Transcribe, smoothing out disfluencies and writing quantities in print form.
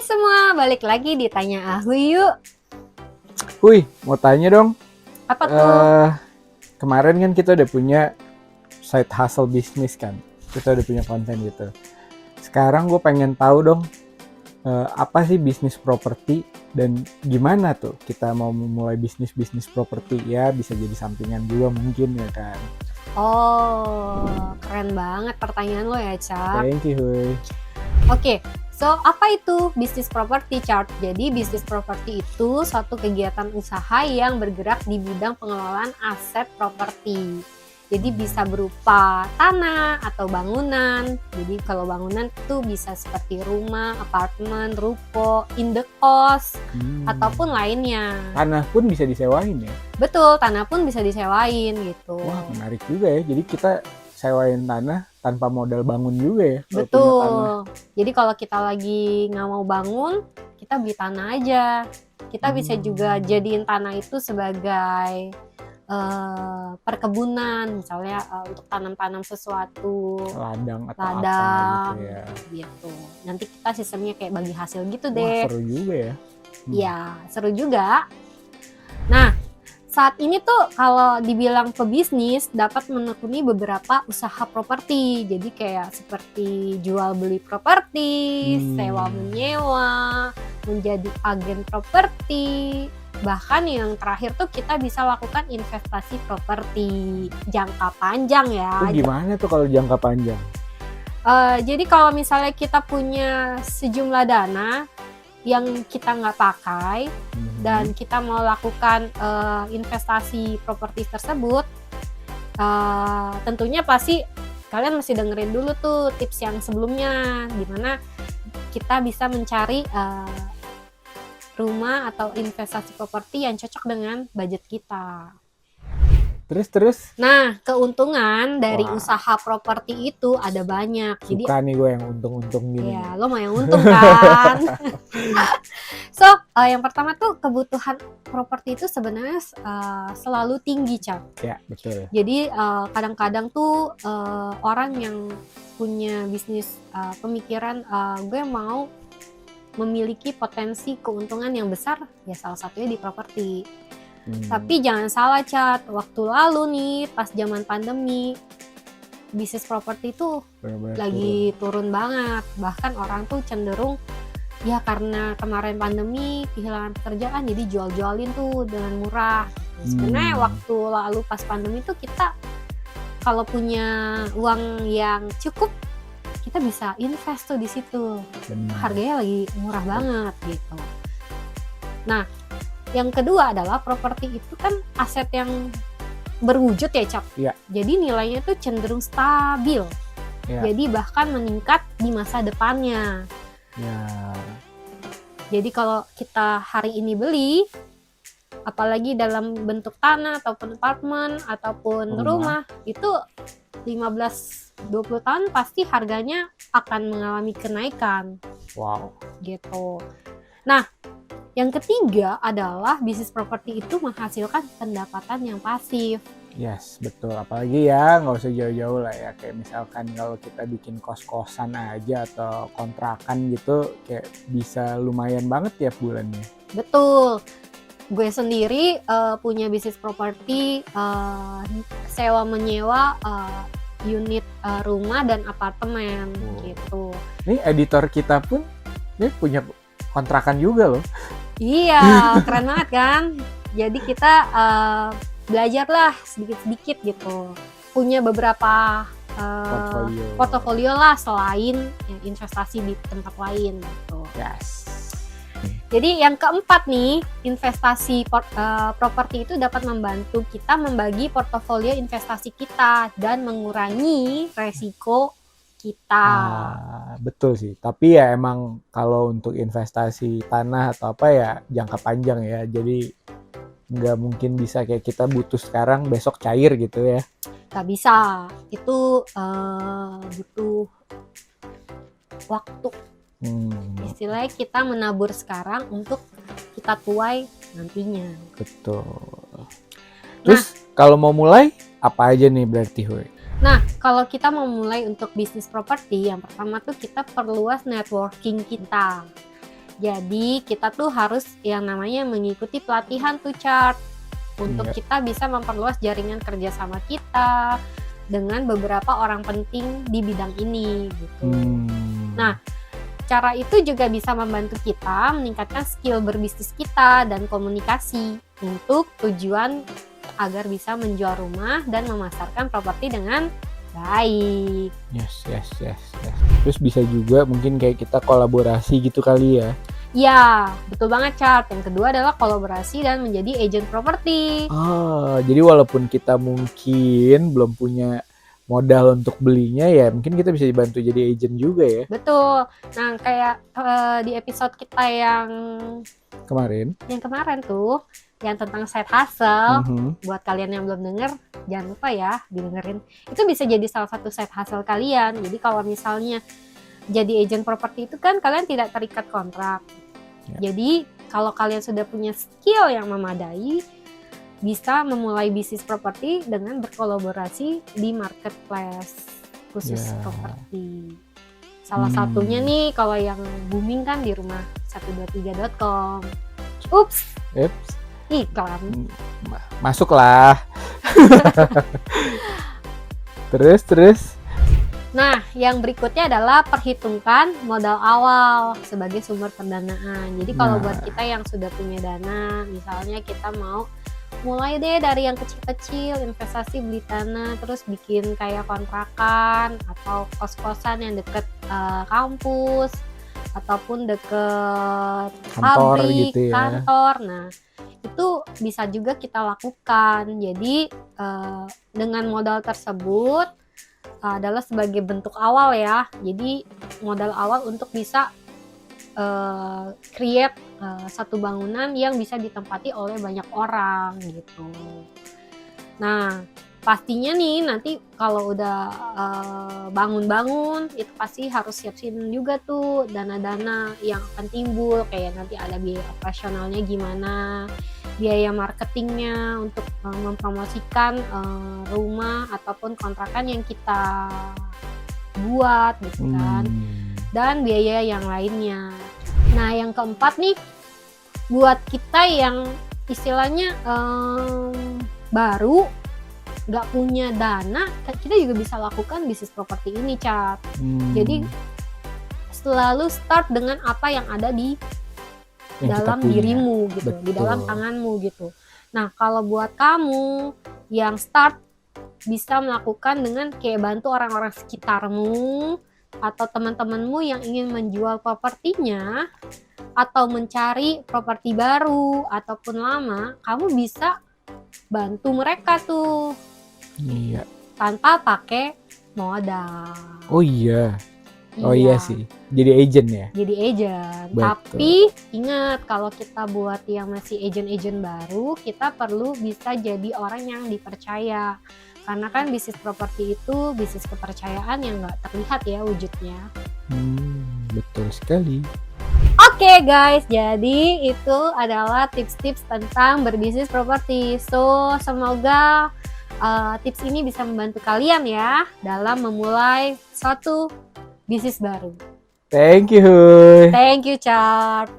semua, balik lagi di Tanya Ahui yuk. Wih, mau tanya dong. Apa tuh? Kemarin kan kita udah punya side hustle bisnis kan. Kita udah punya konten gitu. Sekarang gue pengen tahu dong, apa sih bisnis properti dan gimana tuh kita mau memulai bisnis properti ya, bisa jadi sampingan juga mungkin ya kan. Oh, keren banget pertanyaan lo ya, Cak. Thank you, Huy. Oke, so apa itu bisnis properti, Chart? Jadi bisnis properti itu suatu kegiatan usaha yang bergerak di bidang pengelolaan aset properti. Jadi bisa berupa tanah atau bangunan. Jadi kalau bangunan itu bisa seperti rumah, apartemen, ruko, indekos, ataupun lainnya. Tanah pun bisa disewain ya? Betul, tanah pun bisa disewain gitu. Wah, menarik juga ya. Jadi kita sewain tanah tanpa modal bangun juga ya? Betul. Jadi kalau kita lagi nggak mau bangun, kita beli tanah aja. Kita bisa juga jadiin tanah itu sebagai perkebunan, misalnya untuk tanam-tanam sesuatu, ladang atau ladang, apa gitu ya. Gitu. Nanti kita sistemnya kayak bagi hasil gitu Wah, deh. seru juga ya. Iya, seru juga. Nah, saat ini tuh kalau dibilang pebisnis dapat menekuni beberapa usaha properti. Jadi kayak seperti jual beli properti, sewa menyewa, menjadi agen properti. Bahkan yang terakhir tuh kita bisa lakukan investasi properti jangka panjang ya. Itu gimana tuh kalau jangka panjang? Jadi kalau misalnya kita punya sejumlah dana yang kita nggak pakai dan kita mau lakukan investasi properti tersebut, tentunya pasti kalian mesti dengerin dulu tuh tips yang sebelumnya, dimana kita bisa mencari rumah atau investasi properti yang cocok dengan budget kita. Terus? Nah, keuntungan dari usaha properti itu ada banyak. Suka nih gue yang untung-untung gini. Iya, lo mau yang untung kan? So, yang pertama tuh kebutuhan properti itu sebenarnya selalu tinggi, Cap. Ya, betul. Jadi kadang-kadang tuh orang yang punya bisnis pemikiran gue mau memiliki potensi keuntungan yang besar, ya salah satunya di properti. Tapi jangan salah, Cat, waktu lalu nih pas zaman pandemi bisnis properti itu lagi turun banget. Bahkan orang tuh cenderung ya karena kemarin pandemi kehilangan pekerjaan jadi jual-jualin tuh dengan murah. Sebenarnya waktu lalu pas pandemi tuh kita kalau punya uang yang cukup kita bisa invest tuh di situ. Harganya lagi murah banget gitu. Nah, yang kedua adalah properti itu kan aset yang berwujud ya, Cap. Ya. Jadi nilainya tuh cenderung stabil. Ya. Jadi bahkan meningkat di masa depannya. Ya. Jadi kalau kita hari ini beli, apalagi dalam bentuk tanah ataupun apartemen ataupun rumah, itu 15-20 tahun pasti harganya akan mengalami kenaikan. Wow. Gitu. Nah, yang ketiga adalah bisnis properti itu menghasilkan pendapatan yang pasif. Yes, betul. Apalagi ya nggak usah jauh-jauh lah ya. Kayak misalkan kalau kita bikin kos-kosan aja atau kontrakan gitu, kayak bisa lumayan banget tiap bulannya. Betul. Gue sendiri punya bisnis properti sewa menyewa unit rumah dan apartemen gitu. Nih editor kita pun ini punya kontrakan juga loh. Iya, keren banget kan. Jadi kita belajarlah sedikit-sedikit gitu. Punya beberapa portofolio lah selain investasi di tempat lain gitu. Yes. Jadi yang keempat nih, investasi properti itu dapat membantu kita membagi portofolio investasi kita dan mengurangi resiko kita. Betul sih, tapi ya emang kalau untuk investasi tanah atau apa ya jangka panjang ya, jadi nggak mungkin bisa kayak kita butuh sekarang besok cair gitu ya. Nggak bisa, itu butuh waktu. Istilahnya kita menabur sekarang untuk kita tuai nantinya. Betul. Terus kalau mau mulai apa aja nih berarti, Huy? Nah, kalau kita mau mulai untuk bisnis properti, yang pertama tuh kita perluas networking kita. Jadi kita tuh harus yang namanya mengikuti pelatihan tuh Chart untuk Iya. kita bisa memperluas jaringan kerjasama kita dengan beberapa orang penting di bidang ini gitu. Nah, cara itu juga bisa membantu kita meningkatkan skill berbisnis kita dan komunikasi untuk tujuan agar bisa menjual rumah dan memasarkan properti dengan baik. Yes. Terus bisa juga mungkin kayak kita kolaborasi gitu kali ya. Ya, betul banget Chart. Yang kedua adalah kolaborasi dan menjadi agent properti. Jadi walaupun kita mungkin belum punya modal untuk belinya ya, mungkin kita bisa dibantu jadi agent juga ya. Betul. Nah, kayak di episode kita yang kemarin tuh, yang tentang side hustle, buat kalian yang belum denger, jangan lupa ya didengerin. Itu bisa jadi salah satu side hustle kalian. Jadi kalau misalnya jadi agent properti itu kan kalian tidak terikat kontrak. Ya. Jadi kalau kalian sudah punya skill yang memadai, bisa memulai bisnis properti dengan berkolaborasi di marketplace khusus properti. Salah satunya nih kalau yang booming kan di rumah123.com. Ups. Iklan. Masuklah. Terus. Nah, yang berikutnya adalah perhitungkan modal awal sebagai sumber pendanaan. Jadi kalau buat kita yang sudah punya dana, misalnya kita mau mulai deh dari yang kecil-kecil, investasi beli tanah, terus bikin kayak kontrakan atau kos-kosan yang deket kampus ataupun deket kantor pabrik, gitu ya. kantor. Nah, itu bisa juga kita lakukan. Jadi dengan modal tersebut adalah sebagai bentuk awal ya. Jadi modal awal untuk bisa create satu bangunan yang bisa ditempati oleh banyak orang gitu. Nah, pastinya nih nanti kalau udah bangun-bangun itu pasti harus siapin juga tuh dana-dana yang akan timbul, kayak nanti ada biaya operasionalnya gimana, biaya marketingnya untuk mempromosikan rumah ataupun kontrakan yang kita buat gitu kan, dan biaya yang lainnya. Nah, yang keempat nih, buat kita yang istilahnya baru nggak punya dana, kita juga bisa lakukan bisnis properti ini, Cat. Jadi selalu start dengan apa yang ada di dalam dirimu gitu. Betul. Di dalam tanganmu gitu. Nah, kalau buat kamu yang start bisa melakukan dengan kayak bantu orang-orang sekitarmu atau teman-temanmu yang ingin menjual propertinya atau mencari properti baru ataupun lama, kamu bisa bantu mereka tuh. Iya. Tanpa pakai modal. Oh iya. Oh iya sih. Jadi agent ya. Jadi agent. Betul. Tapi ingat, kalau kita buat yang masih agent-agent baru, kita perlu bisa jadi orang yang dipercaya. Karena kan bisnis properti itu bisnis kepercayaan yang nggak terlihat ya wujudnya. Betul sekali. Oke guys, jadi itu adalah tips-tips tentang berbisnis properti. So, semoga tips ini bisa membantu kalian ya dalam memulai suatu bisnis baru. Thank you. Thank you, Chart.